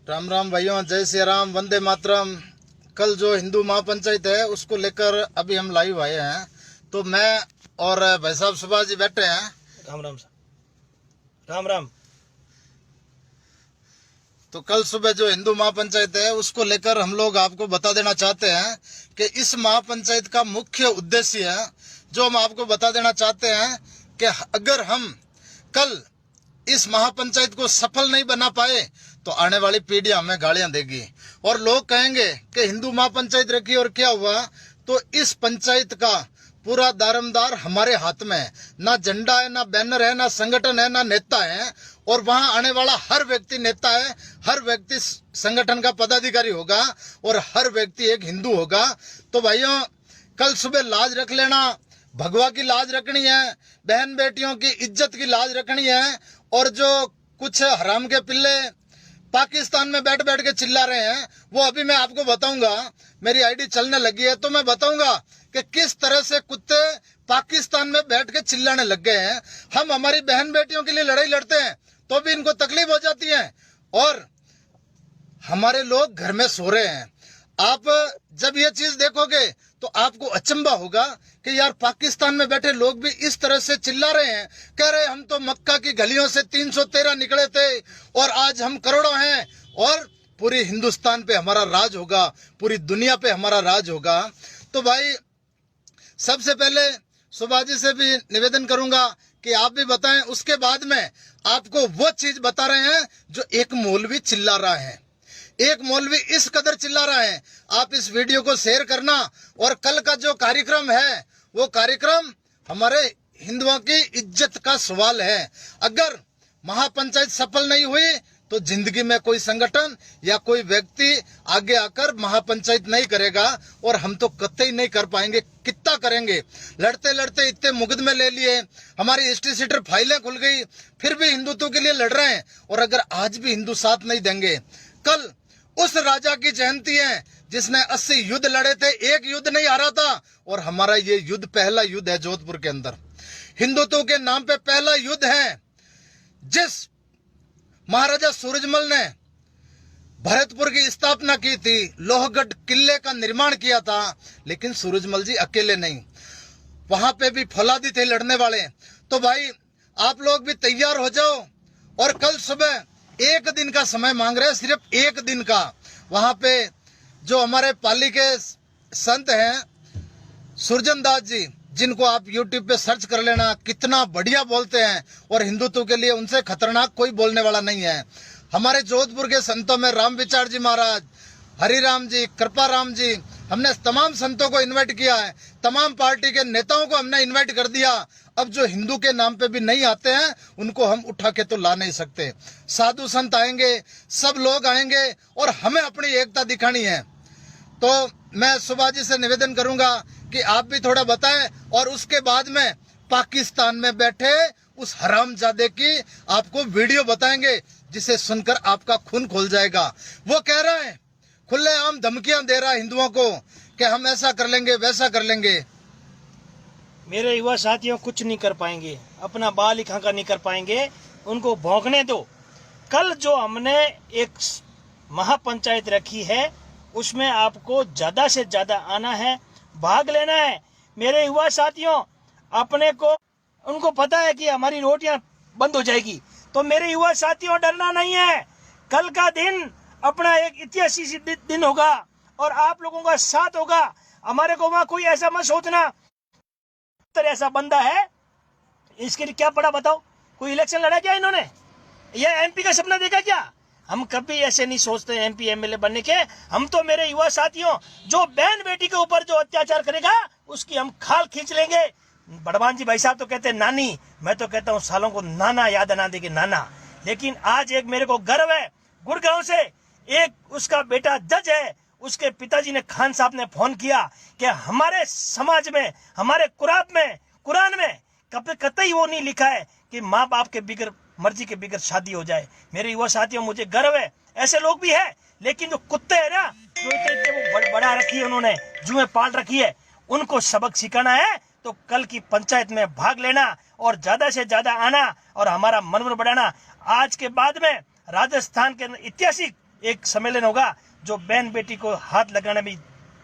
राम राम भाइयों, जय श्री राम, वंदे मातरम। कल जो हिंदू महापंचायत है उसको लेकर अभी हम लाइव आए हैं। तो मैं और भाई साहब सुभाष जी बैठे हैं। राम राम राम राम। तो कल सुबह जो हिंदू महापंचायत है उसको लेकर हम लोग आपको बता देना चाहते हैं कि इस महापंचायत का मुख्य उद्देश्य है, जो हम आपको बता देना चाहते हैं कि अगर हम कल इस महापंचायत को सफल नहीं बना पाए तो आने वाली पीढ़ी हमें गालियां देगी और लोग कहेंगे कि हिंदू महापंचायत रखी और क्या हुआ। तो इस पंचायत का पूरा दारोमदार हमारे हाथ में है। ना झंडा है, ना बैनर है, ना संगठन है, ना नेता है। और वहां आने वाला हर व्यक्ति नेता है, हर व्यक्ति संगठन का पदाधिकारी होगा और हर व्यक्ति एक हिंदू होगा। तो भाइयों, कल सुबह लाज रख लेना, भगवा की लाज रखनी है, बहन बेटियों की इज्जत की लाज रखनी है। और जो कुछ हराम के पिल्ले पाकिस्तान में बैठ बैठ के चिल्ला रहे हैं वो अभी मैं आपको बताऊंगा। मेरी आईडी चलने लगी है तो मैं बताऊंगा कि किस तरह से कुत्ते पाकिस्तान में बैठ के चिल्लाने लग गए हैं। हम हमारी बहन बेटियों के लिए लड़ाई लड़ते हैं तो भी इनको तकलीफ हो जाती है और हमारे लोग घर में सो रहे हैं। आप जब ये चीज देखोगे तो आपको अचंभा होगा कि यार पाकिस्तान में बैठे लोग भी इस तरह से चिल्ला रहे हैं, कह रहे हम तो मक्का की गलियों से 313 निकले थे और आज हम करोड़ों हैं और पूरी हिंदुस्तान पे हमारा राज होगा, पूरी दुनिया पे हमारा राज होगा। तो भाई, सबसे पहले सुभाष जी से भी निवेदन करूंगा कि आप भी बताएं, उसके बाद में आपको वो चीज बता रहे हैं जो एक मौलवी चिल्ला रहा है। एक मौलवी इस कदर चिल्ला रहा है। आप इस वीडियो को शेयर करना और कल का जो कार्यक्रम है वो कार्यक्रम हमारे हिंदुओं की इज्जत का सवाल है। अगर महापंचायत सफल नहीं हुई तो जिंदगी में कोई संगठन या कोई व्यक्ति आगे आकर महापंचायत नहीं करेगा और हम तो कतई नहीं कर पाएंगे। कितना करेंगे? लड़ते लड़ते इतने मुकदमे ले लिए, हमारी हिस्ट्री सीटर फाइलें खुल गई, फिर भी हिंदुत्व के लिए लड़ रहे हैं। और अगर आज भी हिंदू साथ नहीं देंगे, कल उस राजा की जयंती है जिसने 80 युद्ध लड़े थे, एक युद्ध नहीं हारा था। और हमारा ये युद्ध पहला युद्ध है जोधपुर के अंदर, हिंदुत्व के नाम पे पहला युद्ध है। जिस महाराजा सूरजमल ने भरतपुर की स्थापना की थी, लोहगढ़ किले का निर्माण किया था, लेकिन सूरजमल जी अकेले नहीं, वहां पे भी फौलादी थे लड़ने वाले। तो भाई, आप लोग भी तैयार हो जाओ और कल सुबह एक दिन का समय मांग रहे हैं, सिर्फ एक दिन का। वहां पे जो हमारे पाली के संत हैं सुरजन दास जी, जिनको आप YouTube पे सर्च कर लेना, कितना बढ़िया बोलते हैं और हिंदुत्व के लिए उनसे खतरनाक कोई बोलने वाला नहीं है। हमारे जोधपुर के संतों में राम विचार जी महाराज, हरिराम जी, कृपा राम जी, हमने तमाम संतों को इनवाइट किया है, तमाम पार्टी के नेताओं को हमने इनवाइट कर दिया। अब जो हिंदू के नाम पे भी नहीं आते हैं उनको हम उठा के तो ला नहीं सकते। साधु संत आएंगे, सब लोग आएंगे और हमें अपनी एकता दिखानी है। तो मैं सुभाष जी से निवेदन करूंगा कि आप भी थोड़ा बताएं और उसके बाद में पाकिस्तान में बैठे उस हरामजादे की आपको वीडियो बताएंगे जिसे सुनकर आपका खून खोल जाएगा। वो कह रहे हैं, खुलेआम धमकियां दे रहा है हिंदुओं को कि हम ऐसा कर लेंगे, वैसा कर लेंगे। मेरे युवा साथियों कुछ नहीं कर पाएंगे, अपना बाल लिखा का नहीं कर पाएंगे, उनको भौंकने दो। कल जो हमने एक महापंचायत रखी है उसमें आपको ज्यादा से ज्यादा आना है, भाग लेना है। मेरे युवा साथियों, अपने को उनको पता है कि हमारी रोटियां बंद हो जाएगी, तो मेरे युवा साथियों डरना नहीं है। कल का दिन अपना एक ऐतिहासिक दिन होगा और आप लोगों का साथ होगा। हमारे को वहां कोई ऐसा मत सोचना ऐसा बंदा है, इसके लिए क्या पड़ा बताओ? कोई इलेक्शन लड़ा क्या इन्होंने? ये एमपी का सपना देखा क्या? हम कभी ऐसे नहीं सोचते एमपी एमएलए बनने के। हम तो मेरे युवा साथियों, जो बहन बेटी के ऊपर जो अत्याचार करेगा उसकी हम खाल खींच लेंगे। बड़वान जी भाई साहब तो कहते हैं नानी, मैं तो कहता हूँ सालों को नाना याद ना देके नाना। लेकिन आज एक मेरे को गर्व है, गुड़गांव से एक उसका बेटा जज है, उसके पिताजी ने, खान साहब ने फोन किया कि हमारे समाज में, हमारे कुरान में कतई वो नहीं लिखा है कि माँ बाप के बिगर मर्जी के बिगर शादी हो जाए। मेरे युवा साथियों, मुझे गर्व है, ऐसे लोग भी है। लेकिन जो कुत्ते है ना, जो वो बढ़ा रखी है, उन्होंने जुएं पाल रखी है, उनको सबक सिखाना है। तो कल की पंचायत में भाग लेना और ज्यादा से ज्यादा आना और हमारा मनोबल बढ़ाना। आज के बाद में राजस्थान के ऐतिहासिक एक सम्मेलन होगा जो बहन बेटी को हाथ लगाने में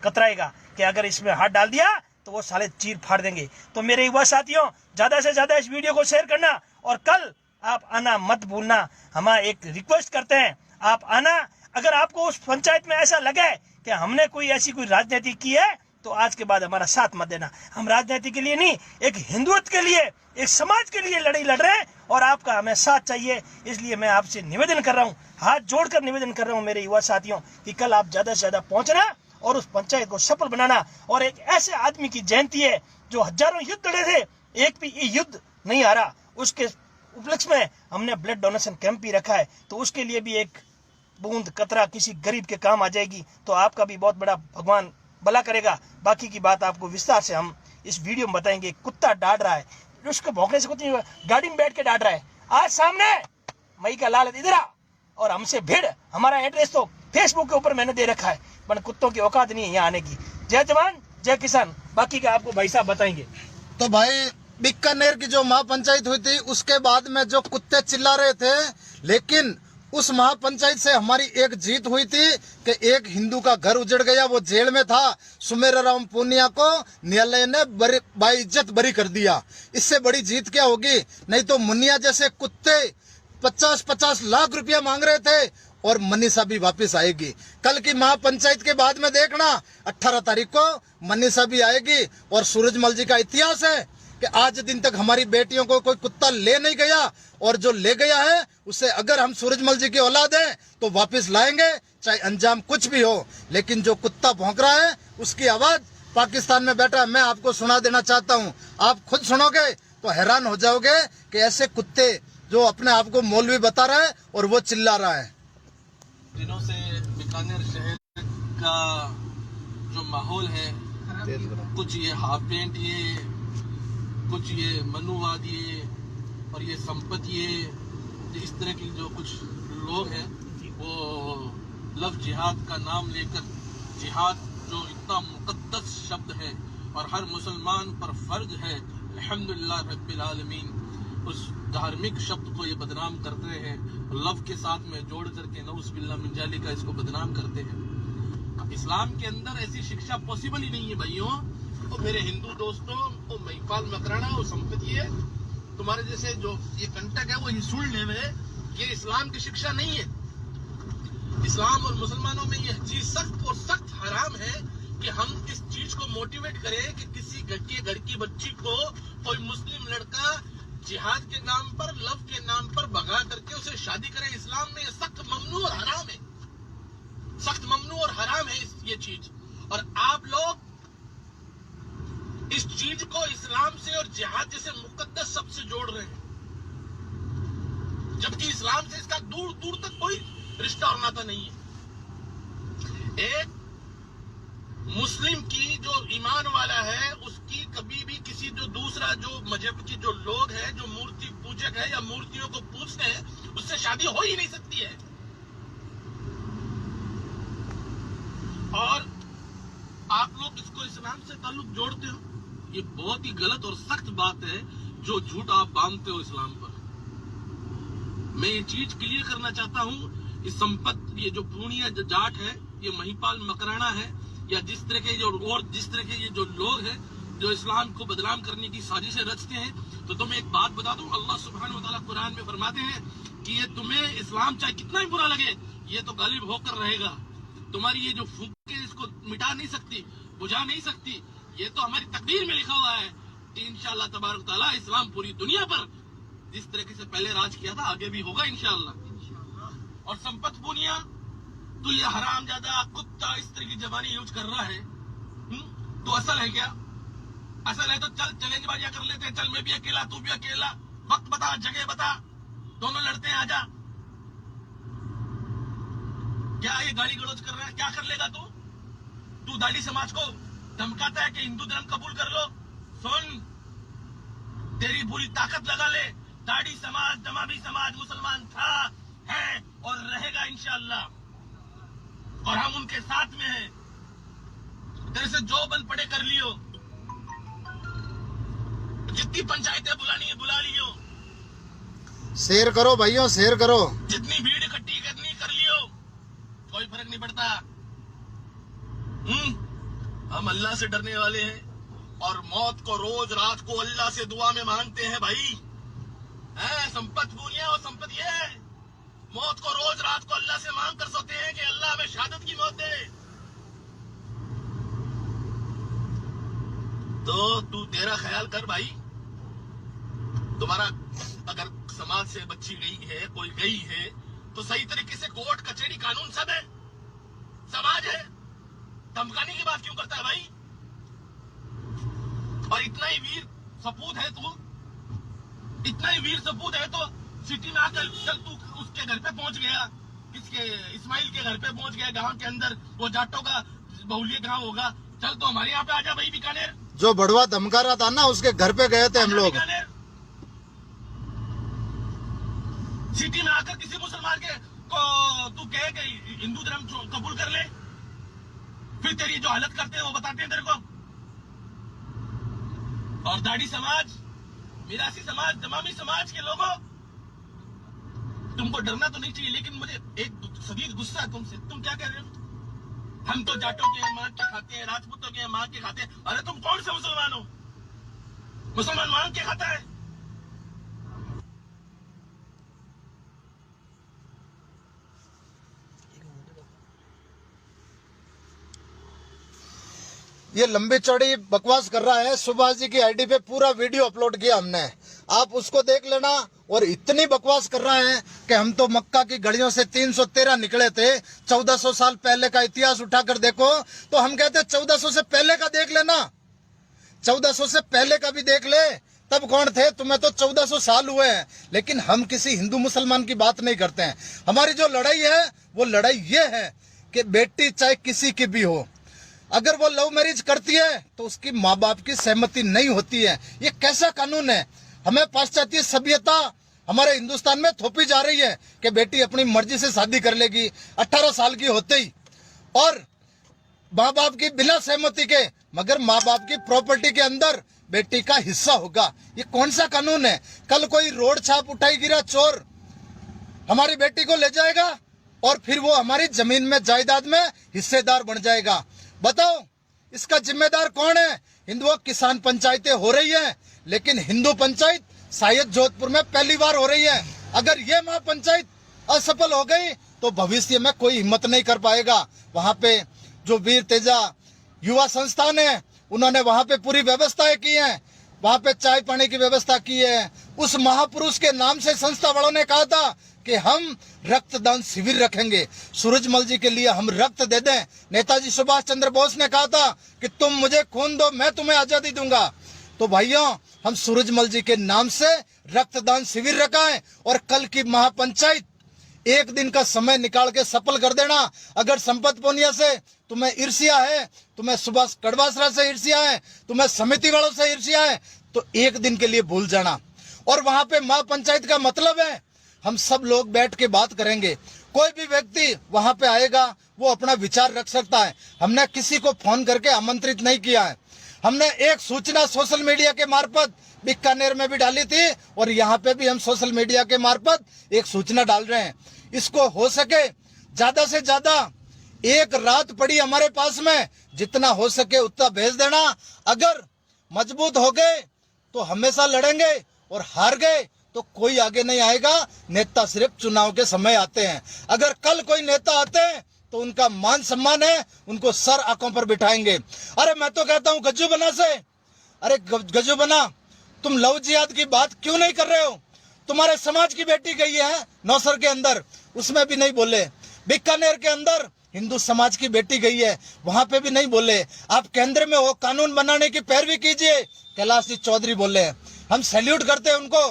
कतराएगा कि अगर इसमें हाथ डाल दिया तो वो साले चीर फाड़ देंगे। तो मेरे युवा साथियों, ज्यादा से ज्यादा इस वीडियो को शेयर करना और कल आप आना मत भूलना। हम एक रिक्वेस्ट करते हैं, आप आना। अगर आपको उस पंचायत में ऐसा लगे कि हमने कोई ऐसी कोई राजनीति की है तो आज के बाद हमारा साथ मत देना। हम राजनीति के लिए नहीं, एक हिंदुत्व के लिए, एक समाज के लिए लड़ाई लड़ रहे हैं और आपका हमें साथ चाहिए। इसलिए मैं आपसे निवेदन कर रहा हूँ, हाथ जोड़कर निवेदन कर रहा हूँ मेरे युवा साथियों कि कल आप ज्यादा से ज्यादा पहुंचना और उस पंचायत को सफल बनाना। और एक ऐसे आदमी की जयंती है जो हजारों युद्ध लड़े थे, एक भी युद्ध नहीं हारा, उसके उपलक्ष्य में हमने ब्लड डोनेशन कैंप भी रखा है। तो उसके लिए भी एक बूंद कतरा किसी गरीब के काम आ जाएगी तो आपका भी बहुत बड़ा भगवान भला करेगा। बाकी की बात आपको विस्तार से हम इस वीडियो में बताएंगे। कुत्ता डांट रहा है, उसके भौंकने से कुछ नहीं हुआ, गाड़ी में बैठ के डांट रहा है। आज सामने मई का लाल इधर आ और हमसे भिड़। हमारा एड्रेस तो फेसबुक के ऊपर मैंने दे रखा है, पर कुत्तों की औकात नहीं है यहाँ आने की। जय जवान जय किसान। बाकी का आपको भाई साहब बताएंगे। तो भाई बीकानेर की जो महापंचायत हुई थी उसके बाद में जो कुत्ते चिल्ला रहे थे, लेकिन उस महापंचायत से हमारी एक जीत हुई थी कि एक हिंदू का घर उजड़ गया, वो जेल में था। सुमेरा राम पूनिया को न्यायालय ने बाइज्जत बरी कर दिया। इससे बड़ी जीत क्या होगी? नहीं तो मुनिया जैसे कुत्ते 50-50 लाख रुपया मांग रहे थे और मनीषा भी वापस आएगी। कल की महापंचायत के बाद में देखना, 18 तारीख को मनीषा भी आएगी। और सूरजमल जी का इतिहास है कि आज दिन तक हमारी बेटियों को कोई कुत्ता ले नहीं गया, और जो ले गया है उसे अगर हम सूरजमल जी की औलाद हैं तो वापस लाएंगे, चाहे अंजाम कुछ भी हो। लेकिन जो कुत्ता भौंक रहा है उसकी आवाज पाकिस्तान में बैठा मैं आपको सुना देना चाहता हूँ। आप खुद सुनोगे तो हैरान हो जाओगे कि ऐसे कुत्ते जो अपने आप को मौलवी बता रहा है और वो चिल्ला रहा है। दिनों से बीकानेर शहर का जो माहौल है, कुछ ये हाफ पेंट, ये कुछ ये मनुवाद, ये और ये संपत्ति, ये इस तरह के जो कुछ लोग हैं वो लव जिहाद का नाम लेकर, जिहाद जो इतना मुकद्दस शब्द है और हर मुसलमान पर फर्ज है, अल्हम्दुलिल्लाह रब्बिल आलमीन, उस धार्मिक शब्द को ये बदनाम करते हैं। लव के साथ में जोड़ करके नऊज़ बिल्लाह मिन ज़ालिका इसको बदनाम करते हैं। इस्लाम के अंदर ऐसी शिक्षा पॉसिबल ही नहीं है भाइयों। और मेरे हिंदू दोस्तों, वो महिपाल मकराना, वो संपत्ति है, तुम्हारे जैसे जो ये कंटक है वो ये सुन ले में, ये इस्लाम की शिक्षा नहीं है। इस्लाम और मुसलमानों में ये चीज सख्त और सख्त हराम है कि हम इस चीज को मोटिवेट करें कि किसी घर की बच्ची को कोई मुस्लिम लड़का जिहाद के नाम पर, लव के नाम पर भगा करके उसे शादी करे। इस्लाम में ये सख्त ममनू और हराम है, सख्त ममनू और हराम है ये चीज। और आप लोग इस चीज को इस्लाम से और जिहाद जैसे मुकद्दस शब्द से जोड़ रहे हैं, जबकि इस्लाम से इसका दूर दूर तक कोई रिश्ता और नाता नहीं है। एक मुस्लिम की जो ईमान वाला है उसकी कभी भी किसी जो दूसरा जो मजहब की जो लोग हैं, जो मूर्ति पूजक है या मूर्तियों को पूजते हैं, उससे शादी हो ही नहीं सकती है। और आप लोग इसको इस्लाम से ताल्लुक जोड़ते हो, ये बहुत ही गलत और सख्त बात है जो झूठ आप बांधते हो इस्लाम पर। मैं ये चीज क्लियर करना चाहता हूँ, इस संपत्ति, ये जो पूर्णिया जाट है, ये महिपाल मकराना है, या जिस तरह के जो और जिस तरह के ये जो लोग हैं जो इस्लाम को बदनाम करने की साजिशें रचते हैं, तो तुम्हें एक बात बता दूं, अल्लाह सुब्हानहू व तआला कुरान में फरमाते हैं कि ये तुम्हें इस्लाम चाहे कितना ही बुरा लगे, ये तो गालिब होकर रहेगा। तुम्हारी ये जो फूंके इसको मिटा नहीं सकती, बुझा नहीं सकती। ये तो हमारी तकदीर में लिखा हुआ है कि इंशाअल्लाह तबारक तआला इस्लाम पूरी दुनिया पर जिस तरीके से पहले राज किया था आगे भी होगा इंशाअल्लाह। और संपत पुनिया, तो ये हरामजादा कुत्ता इस तरह की जबानी यूज कर रहा है, तो असल है क्या? असल है तो चल चैलेंज बाजियां कर लेते हैं, चल मैं भी अकेला तू भी अकेला, वक्त बता जगह बता, दोनों लड़ते हैं, आजा। क्या ये गाली गलौज कर रहा है? क्या कर लेगा तू दाढ़ी समाज को धमकाता है कि हिंदू धर्म कबूल कर लो। सुन, तेरी पूरी ताकत लगा ले, दाढ़ी समाज, दमामी समाज मुसलमान था, है और रहेगा इंशाअल्लाह, और हम उनके साथ में हैं। तेरे से जो बन पड़े कर लियो, जितनी पंचायतें बुलानी है बुला लियो, शेयर करो भाइयों, शेयर करो, जितनी भीड़ इकट्ठी करनी कर लियो, हम अल्लाह से डरने वाले हैं और मौत को रोज रात को अल्लाह से दुआ में मांगते हैं भाई। संपत्ति दुनिया और संपत्ति है, मौत को रोज रात को अल्लाह से मांग कर सोते हैं कि अल्लाह हमें शहादत की मौत दे। तो तू तेरा ख्याल कर भाई, तुम्हारा अगर समाज से बच्ची गई है, कोई गई है, तो सही तरीके से कोर्ट कचहरी कानून सब है, समाज है, धमकाने की बात क्यों करता है भाई? और इतना ही वीर सपूत है तू, इतना ही वीर सपूत है तो सिटी में आकर चल, तू उसके घर पे पहुंच गया, किसके इस्माइल के घर पे पहुंच गया, गांव के अंदर, वो जाटों का बहुल्य गांव होगा, चल तो हमारे यहाँ पे आजा भाई बीकानेर। जो बड़वा धमका रहा था ना, उसके घर पे गए थे हम लोग। सिटी में आकर किसी मुसलमान के को तू कहे कि हिंदू धर्म कबूल कर ले, फिर तेरी जो हालत करते हैं वो बताते हैं तेरे को। और दाढ़ी समाज, मिरासी समाज, तमामी समाज के लोगों, तुमको डरना तो नहीं चाहिए, लेकिन मुझे एक शदीद गुस्सा है तुमसे। तुम क्या कह रहे हो? हम तो जाटों के मांग के खाते हैं, राजपूतों के मांग के खाते हैं। अरे तुम कौन से मुसलमान हो? मुसलमान मांग के खाता है? ये लंबी चौड़ी बकवास कर रहा है। सुभाष जी की आईडी पे पूरा वीडियो अपलोड किया हमने, आप उसको देख लेना। और इतनी बकवास कर रहा है कि हम तो मक्का की गलियों से 313 निकले थे। 1400 साल पहले का इतिहास उठाकर देखो तो हम कहते 1400 से पहले का देख लेना, 1400 से पहले का भी देख ले, तब कौन थे? तुम्हें तो 1400 साल हुए हैं। लेकिन हम किसी हिंदू मुसलमान की बात नहीं करते हैं। हमारी जो लड़ाई है वो लड़ाई ये है कि बेटी चाहे किसी की भी हो, अगर वो लव मैरिज करती है तो उसकी माँ बाप की सहमति नहीं होती है। ये कैसा कानून है? हमें पाश्चात्य सभ्यता हमारे हिंदुस्तान में थोपी जा रही है कि बेटी अपनी मर्जी से शादी कर लेगी 18 साल की होते ही, और माँ बाप की बिना सहमति के, मगर माँ बाप की प्रॉपर्टी के अंदर बेटी का हिस्सा होगा। ये कौन सा कानून है? कल कोई रोड छाप उठाई गिरा चोर हमारी बेटी को ले जाएगा और फिर वो हमारी जमीन में, जायदाद में हिस्सेदार बन जाएगा। बताओ इसका जिम्मेदार कौन है? हिंदुओं किसान पंचायतें हो रही है, लेकिन हिंदू पंचायत शायद जोधपुर में पहली बार हो रही है। अगर ये महापंचायत असफल हो गई तो भविष्य में कोई हिम्मत नहीं कर पाएगा। वहां पे जो वीर तेजा युवा संस्थान है, उन्होंने वहां पे पूरी व्यवस्थाएं की हैं, वहां पे चाय पानी की व्यवस्था की है। उस महापुरुष के नाम से संस्था वालों ने कहा था कि हम रक्तदान शिविर रखेंगे, सूरजमल जी के लिए हम रक्त दे दें। नेताजी सुभाष चंद्र बोस ने कहा था कि तुम मुझे खून दो, मैं तुम्हें आजादी दूंगा। तो भाइयों, हम सूरजमल जी के नाम से रक्तदान शिविर रखा है और कल की महापंचायत एक दिन का समय निकाल के सफल कर देना। अगर संपत पोनिया से तुम्हें ईर्ष्या है, तुम्हें सुभाष कड़वासरा से ईर्ष्या है, तुम्हें समिति वालों से ईर्ष्या है, तो एक दिन के लिए भूल जाना। और वहां पे महापंचायत का मतलब है हम सब लोग बैठ के बात करेंगे। कोई भी व्यक्ति वहां पे आएगा, वो अपना विचार रख सकता है। हमने किसी को फोन करके आमंत्रित नहीं किया है। हमने एक सूचना सोशल मीडिया के मार्फत बीकानेर में भी डाली थी और यहाँ पे भी हम सोशल मीडिया के मार्फत एक सूचना डाल रहे हैं। इसको हो सके ज्यादा से ज्यादा एक रात पड़ी हमारे पास में, जितना हो सके उतना भेज देना। अगर मजबूत हो गए तो हमेशा लड़ेंगे और हार गए तो कोई आगे नहीं आएगा। नेता सिर्फ चुनाव के समय आते हैं। अगर कल कोई नेता आते हैं तो उनका मान सम्मान है, उनको सर आंखों पर बिठाएंगे। अरे मैं तो कहता हूँ गज्जू बना से, अरे गज्जू बना, तुम लव जिहाद की बात क्यों नहीं कर रहे हो? तुम्हारे समाज की बेटी गई है नौसर के अंदर, उसमें भी नहीं बोले। बीकानेर के अंदर हिंदू समाज की बेटी गई है, वहां पे भी नहीं बोले। आप केंद्र में हो, कानून बनाने की पैरवी कीजिए, कैलाश जी चौधरी बोले। हम सैल्यूट करते हैं उनको।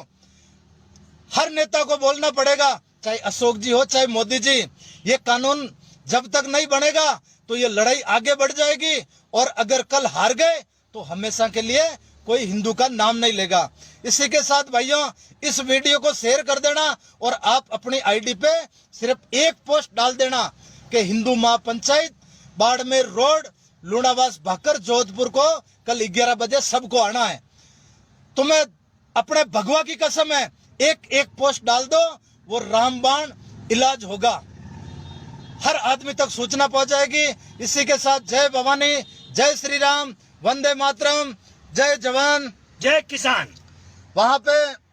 हर नेता को बोलना पड़ेगा, चाहे अशोक जी हो चाहे मोदी जी। ये कानून जब तक नहीं बनेगा तो ये लड़ाई आगे बढ़ जाएगी और अगर कल हार गए तो हमेशा के लिए कोई हिंदू का नाम नहीं लेगा। इसी के साथ भाइयों, इस वीडियो को शेयर कर देना और आप अपनी आईडी पे सिर्फ एक पोस्ट डाल देना कि हिंदू महापंचायत बाड़मेर रोड लूणावास भाकर जोधपुर को कल 11 बजे सबको आना है। तुम्हें अपने भगवा की कसम है, एक एक पोस्ट डाल दो, वो रामबाण इलाज होगा। हर आदमी तक सूचना पहुंचाएगी। इसी के साथ जय भवानी, जय श्री राम, वंदे मातरम, जय जवान जय किसान। वहां पे